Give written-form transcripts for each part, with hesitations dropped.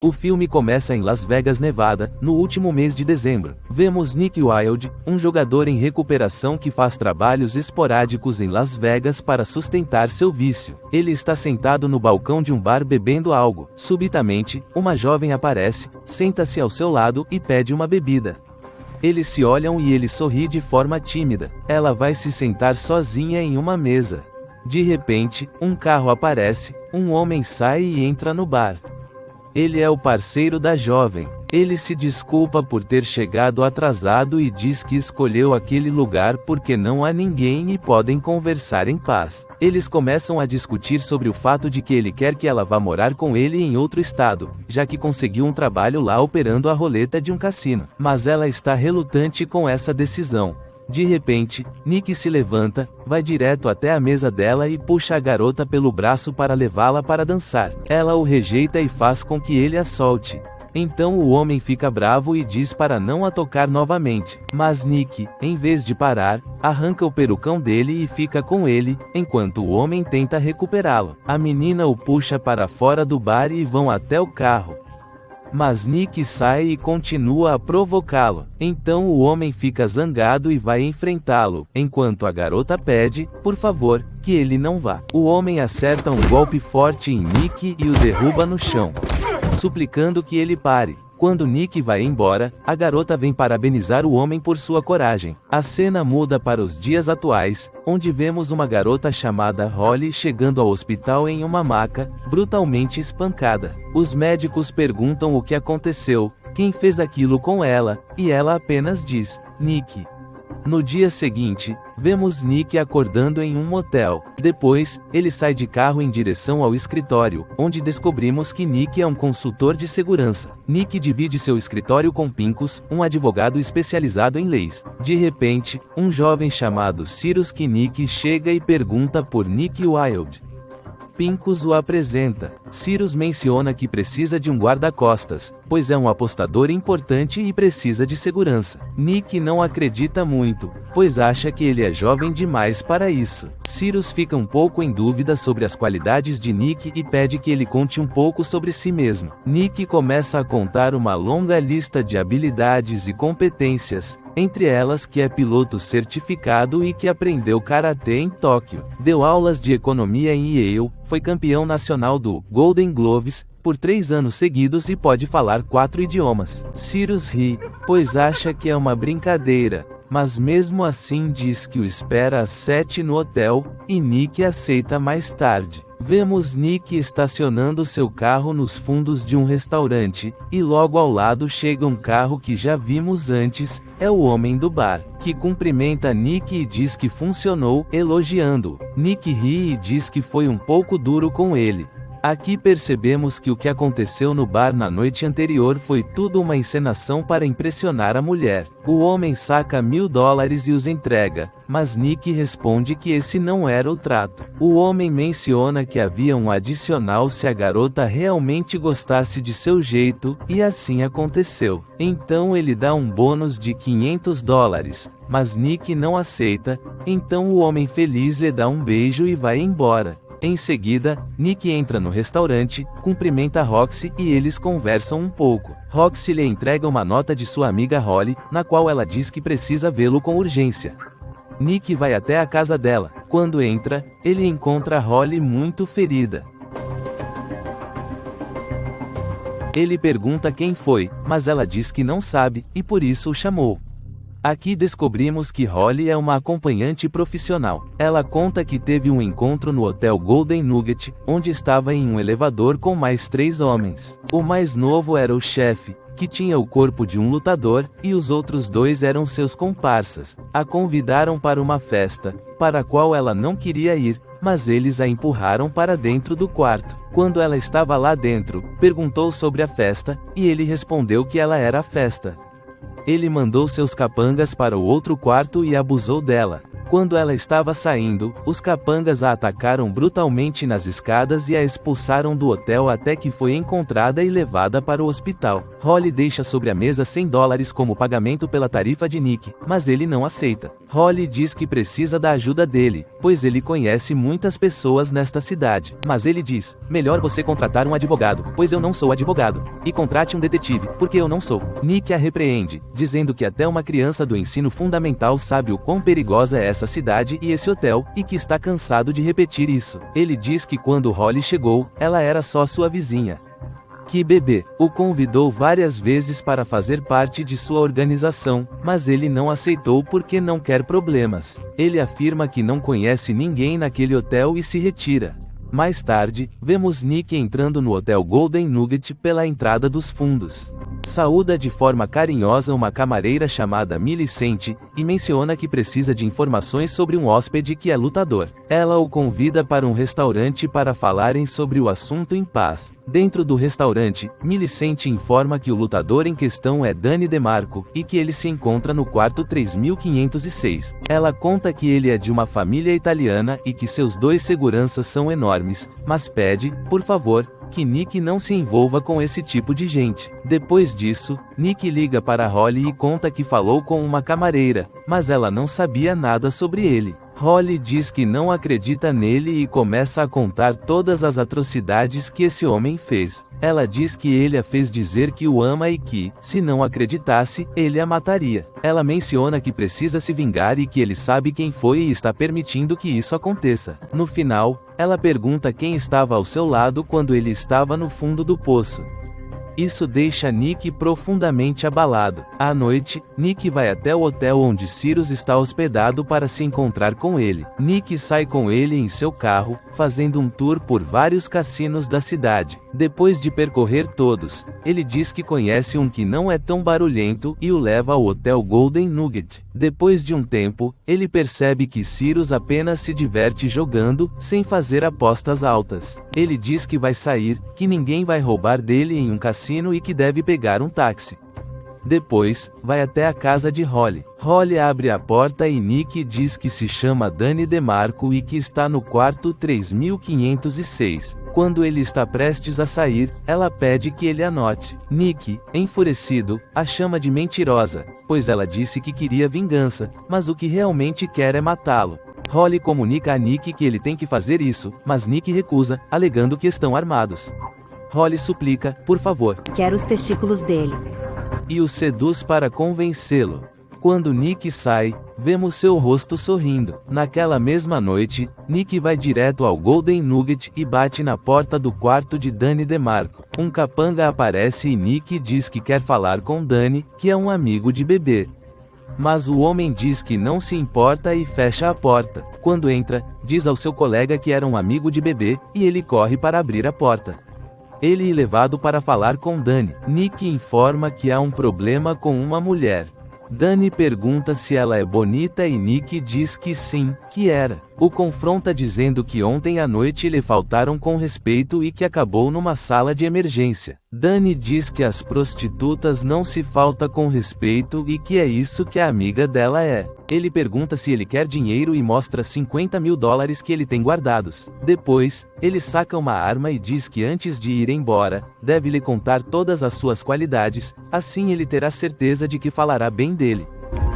O filme começa em Las Vegas, Nevada, no último mês de dezembro. Vemos Nick Wilde, um jogador em recuperação que faz trabalhos esporádicos em Las Vegas para sustentar seu vício. Ele está sentado no balcão de um bar bebendo algo. Subitamente, uma jovem aparece, senta-se ao seu lado e pede uma bebida. Eles se olham e ele sorri de forma tímida. Ela vai se sentar sozinha em uma mesa. De repente, um carro aparece, um homem sai e entra no bar. Ele é o parceiro da jovem. Ele se desculpa por ter chegado atrasado e diz que escolheu aquele lugar porque não há ninguém e podem conversar em paz. Eles começam a discutir sobre o fato de que ele quer que ela vá morar com ele em outro estado, já que conseguiu um trabalho lá operando a roleta de um cassino. Mas ela está relutante com essa decisão. De repente, Nick se levanta, vai direto até a mesa dela e puxa a garota pelo braço para levá-la para dançar. Ela o rejeita e faz com que ele a solte. Então o homem fica bravo e diz para não a tocar novamente. Mas Nick, em vez de parar, arranca o perucão dele e fica com ele, enquanto o homem tenta recuperá-lo. A menina o puxa para fora do bar e vão até o carro. Mas Nick sai e continua a provocá-lo. Então o homem fica zangado e vai enfrentá-lo, enquanto a garota pede, por favor, que ele não vá. O homem acerta um golpe forte em Nick e o derruba no chão, suplicando que ele pare. Quando Nick vai embora, a garota vem parabenizar o homem por sua coragem. A cena muda para os dias atuais, onde vemos uma garota chamada Holly chegando ao hospital em uma maca, brutalmente espancada. Os médicos perguntam o que aconteceu, quem fez aquilo com ela, e ela apenas diz, Nick. No dia seguinte, vemos Nick acordando em um motel. Depois, ele sai de carro em direção ao escritório, onde descobrimos que Nick é um consultor de segurança. Nick divide seu escritório com Pincus, um advogado especializado em leis. De repente, um jovem chamado Cyrus Kinnick chega e pergunta por Nick Wilde. Pincus o apresenta. Cyrus menciona que precisa de um guarda-costas, pois é um apostador importante e precisa de segurança. Nick não acredita muito, pois acha que ele é jovem demais para isso. Cyrus fica um pouco em dúvida sobre as qualidades de Nick e pede que ele conte um pouco sobre si mesmo. Nick começa a contar uma longa lista de habilidades e competências, entre elas que é piloto certificado e que aprendeu karatê em Tóquio. Deu aulas de economia em Yale, foi campeão nacional do Golden Gloves por 3 anos seguidos e pode falar 4 idiomas. Cyrus ri, pois acha que é uma brincadeira, mas mesmo assim diz que o espera às 7 no hotel, e Nick aceita mais tarde. Vemos Nick estacionando seu carro nos fundos de um restaurante, e logo ao lado chega um carro que já vimos antes, é o homem do bar, que cumprimenta Nick e diz que funcionou, elogiando-o. Nick ri e diz que foi um pouco duro com ele. Aqui percebemos que o que aconteceu no bar na noite anterior foi tudo uma encenação para impressionar a mulher. O homem saca $1000 e os entrega, mas Nick responde que esse não era o trato. O homem menciona que havia um adicional se a garota realmente gostasse de seu jeito, e assim aconteceu. Então ele dá um bônus de $500, mas Nick não aceita, então o homem feliz lhe dá um beijo e vai embora. Em seguida, Nick entra no restaurante, cumprimenta Roxy e eles conversam um pouco. Roxy lhe entrega uma nota de sua amiga Holly, na qual ela diz que precisa vê-lo com urgência. Nick vai até a casa dela. Quando entra, ele encontra Holly muito ferida. Ele pergunta quem foi, mas ela diz que não sabe, e por isso o chamou. Aqui descobrimos que Holly é uma acompanhante profissional. Ela conta que teve um encontro no hotel Golden Nugget, onde estava em um elevador com mais 3 homens. O mais novo era o chefe, que tinha o corpo de um lutador, e os outros 2 eram seus comparsas. A convidaram para uma festa, para a qual ela não queria ir, mas eles a empurraram para dentro do quarto. Quando ela estava lá dentro, perguntou sobre a festa, e ele respondeu que ela era a festa. Ele mandou seus capangas para o outro quarto e abusou dela. Quando ela estava saindo, os capangas a atacaram brutalmente nas escadas e a expulsaram do hotel até que foi encontrada e levada para o hospital. Holly deixa sobre a mesa $100 como pagamento pela tarifa de Nick, mas ele não aceita. Holly diz que precisa da ajuda dele, pois ele conhece muitas pessoas nesta cidade. Mas ele diz, melhor você contratar um advogado, pois eu não sou advogado. E contrate um detetive, porque eu não sou. Nick a repreende, dizendo que até uma criança do ensino fundamental sabe o quão perigosa é essa cidade e esse hotel, e que está cansado de repetir isso. Ele diz que quando Holly chegou, ela era só sua vizinha. Que bebê o convidou várias vezes para fazer parte de sua organização, mas ele não aceitou porque não quer problemas. Ele afirma que não conhece ninguém naquele hotel e se retira. Mais tarde, vemos Nick entrando no hotel Golden Nugget pela entrada dos fundos. Saúda de forma carinhosa uma camareira chamada Millicent, e menciona que precisa de informações sobre um hóspede que é lutador. Ela o convida para um restaurante para falarem sobre o assunto em paz. Dentro do restaurante, Millicent informa que o lutador em questão é Danny DeMarco, e que ele se encontra no quarto 3506. Ela conta que ele é de uma família italiana e que seus 2 seguranças são enormes, mas pede, por favor, que Nick não se envolva com esse tipo de gente. Depois disso, Nick liga para Holly e conta que falou com uma camareira, mas ela não sabia nada sobre ele. Holly diz que não acredita nele e começa a contar todas as atrocidades que esse homem fez. Ela diz que ele a fez dizer que o ama e que, se não acreditasse, ele a mataria. Ela menciona que precisa se vingar e que ele sabe quem foi e está permitindo que isso aconteça. No final, ela pergunta quem estava ao seu lado quando ele estava no fundo do poço. Isso deixa Nick profundamente abalado. À noite, Nick vai até o hotel onde Cyrus está hospedado para se encontrar com ele. Nick sai com ele em seu carro, fazendo um tour por vários cassinos da cidade. Depois de percorrer todos, ele diz que conhece um que não é tão barulhento e o leva ao hotel Golden Nugget. Depois de um tempo, ele percebe que Cyrus apenas se diverte jogando, sem fazer apostas altas. Ele diz que vai sair, que ninguém vai roubar dele em um cassino e que deve pegar um táxi. Depois, vai até a casa de Holly. Holly abre a porta e Nick diz que se chama Danny DeMarco e que está no quarto 3506. Quando ele está prestes a sair, ela pede que ele anote. Nick, enfurecido, a chama de mentirosa, pois ela disse que queria vingança, mas o que realmente quer é matá-lo. Holly comunica a Nick que ele tem que fazer isso, mas Nick recusa, alegando que estão armados. Holly suplica, por favor. Quero os testículos dele. E o seduz para convencê-lo. Quando Nick sai, vemos seu rosto sorrindo. Naquela mesma noite, Nick vai direto ao Golden Nugget e bate na porta do quarto de Danny DeMarco. Um capanga aparece e Nick diz que quer falar com Danny, que é um amigo de bebê. Mas o homem diz que não se importa e fecha a porta. Quando entra, diz ao seu colega que era um amigo de bebê, e ele corre para abrir a porta. Ele é levado para falar com Danny. Nick informa que há um problema com uma mulher. Danny pergunta se ela é bonita e Nick diz que sim, que era. O confronta dizendo que ontem à noite lhe faltaram com respeito e que acabou numa sala de emergência. Danny diz que as prostitutas não se falta com respeito e que é isso que a amiga dela é. Ele pergunta se ele quer dinheiro e mostra $50.000 que ele tem guardados. Depois, ele saca uma arma e diz que antes de ir embora, deve lhe contar todas as suas qualidades, assim ele terá certeza de que falará bem dele.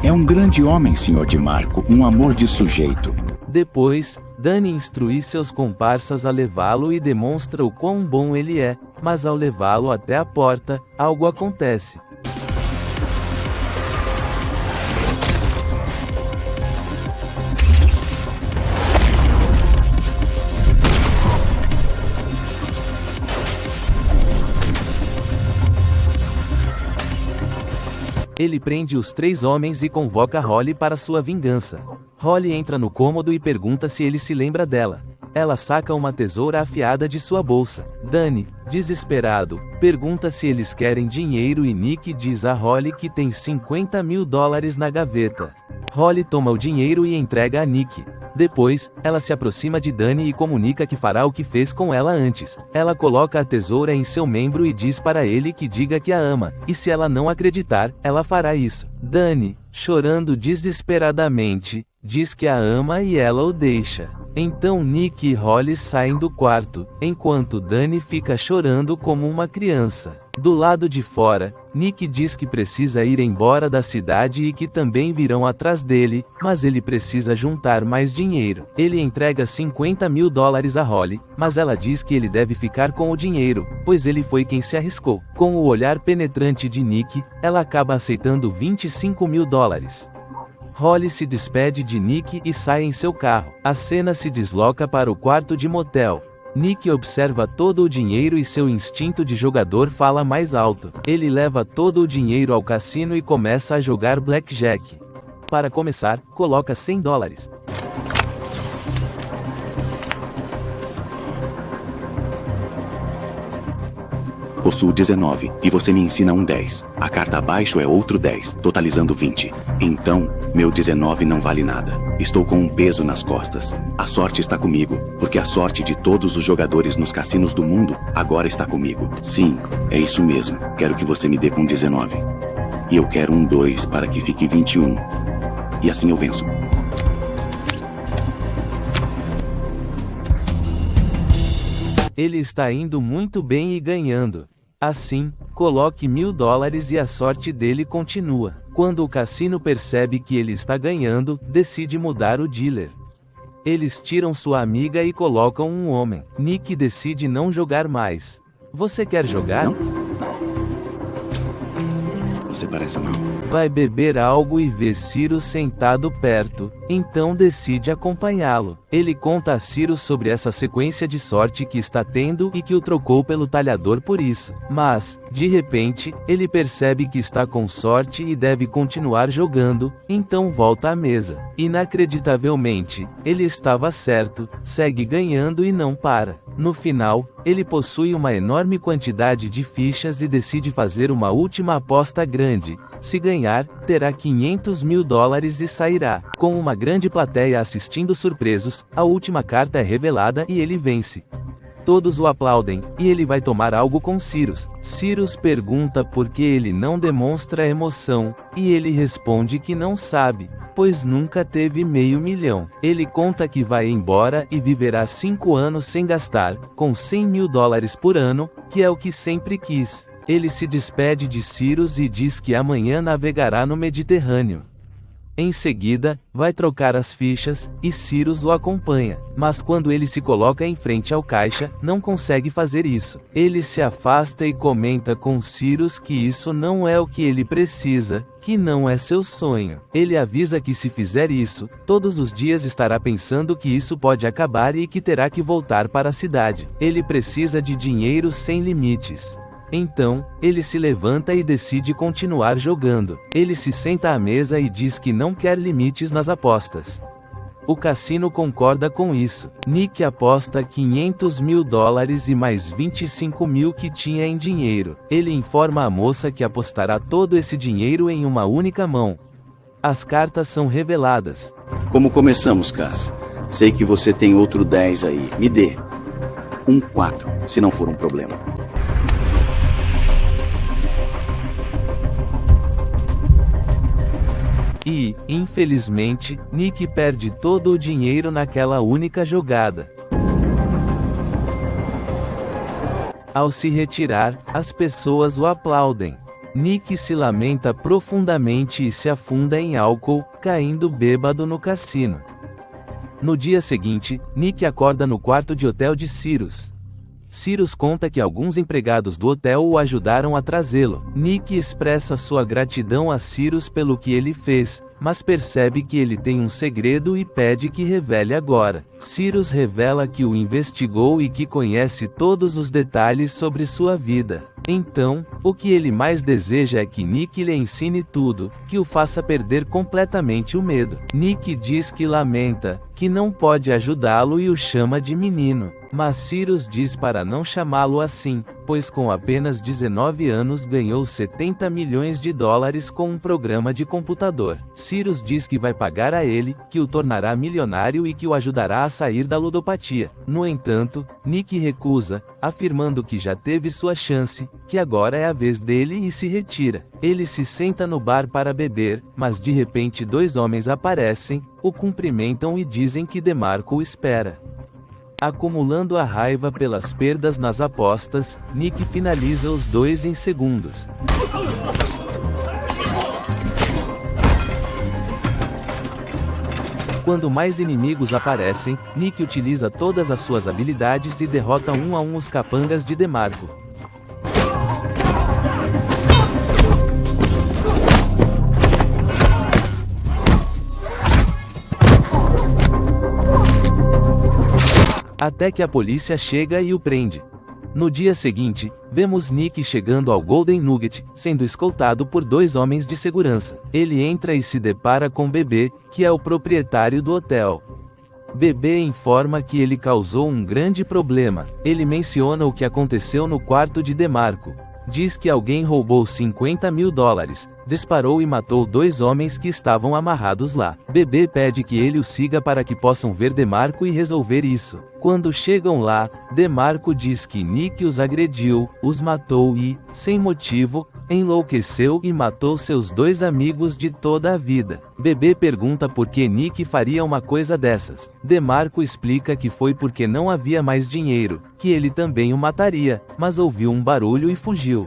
É um grande homem, Sr. DeMarco, um amor de sujeito. Depois, Danny instrui seus comparsas a levá-lo e demonstra o quão bom ele é, mas ao levá-lo até a porta, algo acontece. Ele prende os 3 homens e convoca Holly para sua vingança. Holly entra no cômodo e pergunta se ele se lembra dela. Ela saca uma tesoura afiada de sua bolsa. Danny, desesperado, pergunta se eles querem dinheiro e Nick diz a Holly que tem $50.000 na gaveta. Holly toma o dinheiro e entrega a Nick. Depois, ela se aproxima de Danny e comunica que fará o que fez com ela antes. Ela coloca a tesoura em seu membro e diz para ele que diga que a ama, e se ela não acreditar, ela fará isso. Danny, chorando desesperadamente, diz que a ama e ela o deixa. Então Nick e Holly saem do quarto, enquanto Danny fica chorando como uma criança. Do lado de fora, Nick diz que precisa ir embora da cidade e que também virão atrás dele, mas ele precisa juntar mais dinheiro. Ele entrega $50.000 a Holly, mas ela diz que ele deve ficar com o dinheiro, pois ele foi quem se arriscou. Com o olhar penetrante de Nick, ela acaba aceitando $25.000. Holly se despede de Nick e sai em seu carro. A cena se desloca para o quarto de motel. Nick observa todo o dinheiro e seu instinto de jogador fala mais alto. Ele leva todo o dinheiro ao cassino e começa a jogar blackjack. Para começar, coloca $100. Possuo 19, e você me ensina um 10. A carta abaixo é outro 10, totalizando 20. Então, meu 19 não vale nada. Estou com um peso nas costas. A sorte está comigo, porque a sorte de todos os jogadores nos cassinos do mundo agora está comigo. Sim, é isso mesmo. Quero que você me dê com 19. E eu quero um 2 para que fique 21. E assim eu venço. Ele está indo muito bem e ganhando. Assim, coloque $1.000 e a sorte dele continua. Quando o cassino percebe que ele está ganhando, decide mudar o dealer. Eles tiram sua amiga e colocam um homem. Nick decide não jogar mais. Você quer jogar? Não. Você parece mal. Vai beber algo e vê Cyrus sentado perto, então decide acompanhá-lo. Ele conta a Cyrus sobre essa sequência de sorte que está tendo e que o trocou pelo talhador por isso. Mas, de repente, ele percebe que está com sorte e deve continuar jogando, então volta à mesa. Inacreditavelmente, ele estava certo, segue ganhando e não para. No final, ele possui uma enorme quantidade de fichas e decide fazer uma última aposta grande. Se ganhar, terá $500.000 e sairá. Com uma grande plateia assistindo surpresos, a última carta é revelada e ele vence. Todos o aplaudem, e ele vai tomar algo com Cyrus. Cyrus pergunta por que ele não demonstra emoção, e ele responde que não sabe, pois nunca teve $500 mil. Ele conta que vai embora e viverá 5 anos sem gastar, com $100.000 por ano, que é o que sempre quis. Ele se despede de Cyrus e diz que amanhã navegará no Mediterrâneo. Em seguida, vai trocar as fichas, e Cyrus o acompanha. Mas quando ele se coloca em frente ao caixa, não consegue fazer isso. Ele se afasta e comenta com Cyrus que isso não é o que ele precisa, que não é seu sonho. Ele avisa que se fizer isso, todos os dias estará pensando que isso pode acabar e que terá que voltar para a cidade. Ele precisa de dinheiro sem limites. Então, ele se levanta e decide continuar jogando. Ele se senta à mesa e diz que não quer limites nas apostas. O cassino concorda com isso. Nick aposta $500 mil e mais 25 mil que tinha em dinheiro. Ele informa a moça que apostará todo esse dinheiro em uma única mão. As cartas são reveladas. Como começamos, Cass? Sei que você tem outro 10 aí. Me dê. Um 4, se não for um problema. E, infelizmente, Nick perde todo o dinheiro naquela única jogada. Ao se retirar, as pessoas o aplaudem. Nick se lamenta profundamente e se afunda em álcool, caindo bêbado no cassino. No dia seguinte, Nick acorda no quarto de hotel de Cyrus. Cyrus conta que alguns empregados do hotel o ajudaram a trazê-lo. Nick expressa sua gratidão a Cyrus pelo que ele fez, mas percebe que ele tem um segredo e pede que revele agora. Cyrus revela que o investigou e que conhece todos os detalhes sobre sua vida. Então, o que ele mais deseja é que Nick lhe ensine tudo, que o faça perder completamente o medo. Nick diz que lamenta, que não pode ajudá-lo e o chama de menino. Mas Cyrus diz para não chamá-lo assim, pois com apenas 19 anos ganhou 70 milhões de dólares com um programa de computador. Cyrus diz que vai pagar a ele, que o tornará milionário e que o ajudará a sair da ludopatia. No entanto, Nick recusa, afirmando que já teve sua chance, que agora é a vez dele e se retira. Ele se senta no bar para beber, mas de repente dois homens aparecem, o cumprimentam e dizem que DeMarco o espera. Acumulando a raiva pelas perdas nas apostas, Nick finaliza os dois em segundos. Quando mais inimigos aparecem, Nick utiliza todas as suas habilidades e derrota um a um os capangas de DeMarco. Até que a polícia chega e o prende. No dia seguinte, vemos Nick chegando ao Golden Nugget, sendo escoltado por dois homens de segurança. Ele entra e se depara com Bebê, que é o proprietário do hotel. Bebê informa que ele causou um grande problema. Ele menciona o que aconteceu no quarto de DeMarco. Diz que alguém roubou 50 mil dólares, disparou e matou dois homens que estavam amarrados lá. Bebê pede que ele o siga para que possam ver DeMarco e resolver isso. Quando chegam lá, DeMarco diz que Nick os agrediu, os matou e, sem motivo, enlouqueceu e matou seus dois amigos de toda a vida. Bebê pergunta por que Nick faria uma coisa dessas. DeMarco explica que foi porque não havia mais dinheiro, que ele também o mataria, mas ouviu um barulho e fugiu.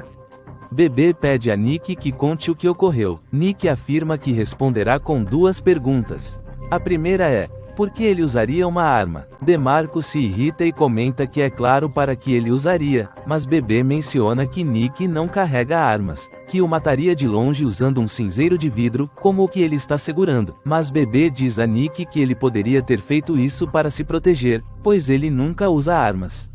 Bebê pede a Nick que conte o que ocorreu. Nick afirma que responderá com duas perguntas. A primeira é: por que ele usaria uma arma? DeMarco se irrita e comenta que é claro para que ele usaria, mas Bebê menciona que Nick não carrega armas, que o mataria de longe usando um cinzeiro de vidro, como o que ele está segurando. Mas Bebê diz a Nick que ele poderia ter feito isso para se proteger, pois ele nunca usa armas.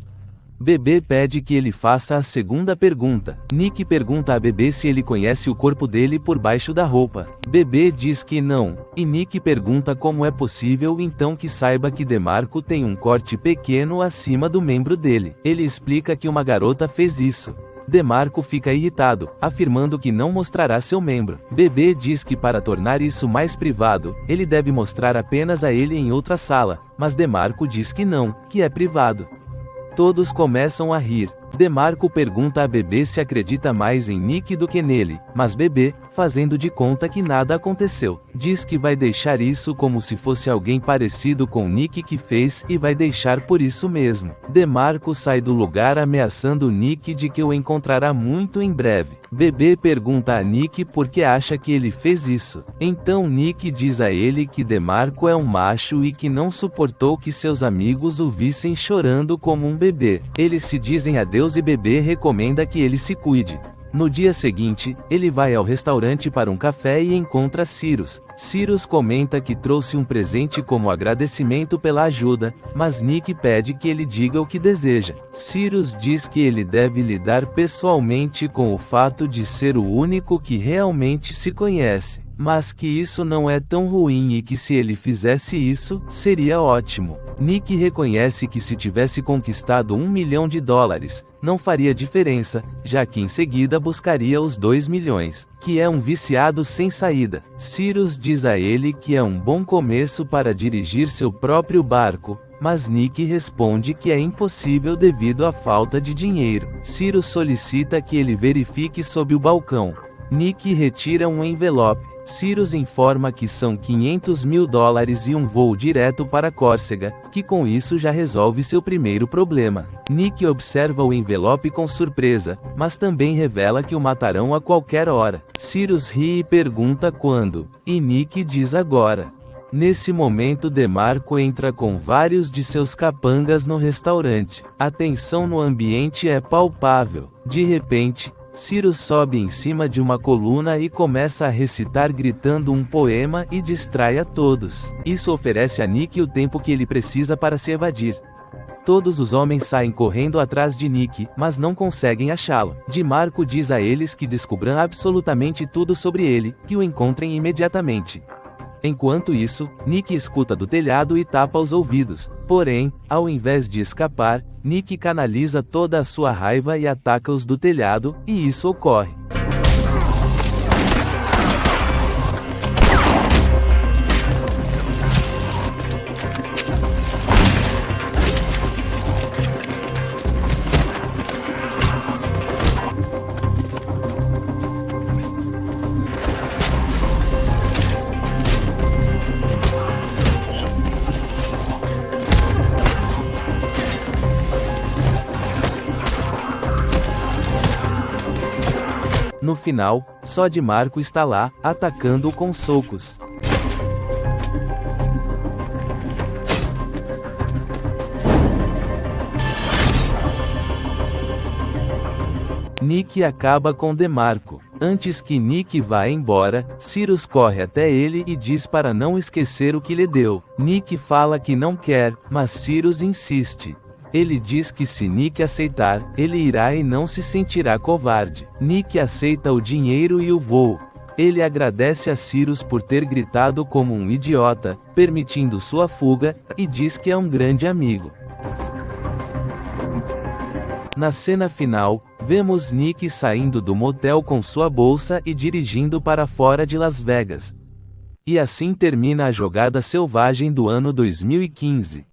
Bebê pede que ele faça a segunda pergunta. Nick pergunta a Bebê se ele conhece o corpo dele por baixo da roupa. Bebê diz que não, e Nick pergunta como é possível então que saiba que DeMarco tem um corte pequeno acima do membro dele. Ele explica que uma garota fez isso. DeMarco fica irritado, afirmando que não mostrará seu membro. Bebê diz que para tornar isso mais privado, ele deve mostrar apenas a ele em outra sala, mas DeMarco diz que não, que é privado. Todos começam a rir. DeMarco pergunta a Bebê se acredita mais em Nick do que nele, mas Bebê, fazendo de conta que nada aconteceu, diz que vai deixar isso como se fosse alguém parecido com Nick que fez e vai deixar por isso mesmo. DeMarco sai do lugar ameaçando Nick de que o encontrará muito em breve. Bebê pergunta a Nick por que acha que ele fez isso. Então Nick diz a ele que DeMarco é um macho e que não suportou que seus amigos o vissem chorando como um bebê. Eles se dizem adeus e Bebê recomenda que ele se cuide. No dia seguinte, ele vai ao restaurante para um café e encontra Cyrus. Cyrus comenta que trouxe um presente como agradecimento pela ajuda, mas Nick pede que ele diga o que deseja. Cyrus diz que ele deve lidar pessoalmente com o fato de ser o único que realmente se conhece, mas que isso não é tão ruim e que se ele fizesse isso, seria ótimo. Nick reconhece que se tivesse conquistado $1 milhão, não faria diferença, já que em seguida buscaria os 2 milhões, que é um viciado sem saída. Cyrus diz a ele que é um bom começo para dirigir seu próprio barco, mas Nick responde que é impossível devido à falta de dinheiro. Cyrus solicita que ele verifique sob o balcão. Nick retira um envelope. Cyrus informa que são $500 mil e um voo direto para Córcega, que com isso já resolve seu primeiro problema. Nick observa o envelope com surpresa, mas também revela que o matarão a qualquer hora. Cyrus ri e pergunta quando, e Nick diz agora. Nesse momento DeMarco entra com vários de seus capangas no restaurante. A tensão no ambiente é palpável. De repente, Cyrus sobe em cima de uma coluna e começa a recitar gritando um poema e distrai a todos. Isso oferece a Nick o tempo que ele precisa para se evadir. Todos os homens saem correndo atrás de Nick, mas não conseguem achá-lo. DeMarco diz a eles que descubram absolutamente tudo sobre ele, que o encontrem imediatamente. Enquanto isso, Nick escuta do telhado e tapa os ouvidos. Porém, ao invés de escapar, Nick canaliza toda a sua raiva e ataca os do telhado, e isso ocorre. No final, só DeMarco está lá, atacando-o com socos. Nick acaba com DeMarco. Antes que Nick vá embora, Cyrus corre até ele e diz para não esquecer o que lhe deu. Nick fala que não quer, mas Cyrus insiste. Ele diz que se Nick aceitar, ele irá e não se sentirá covarde. Nick aceita o dinheiro e o voo. Ele agradece a Cyrus por ter gritado como um idiota, permitindo sua fuga, e diz que é um grande amigo. Na cena final, vemos Nick saindo do motel com sua bolsa e dirigindo para fora de Las Vegas. E assim termina a jogada selvagem do ano 2015.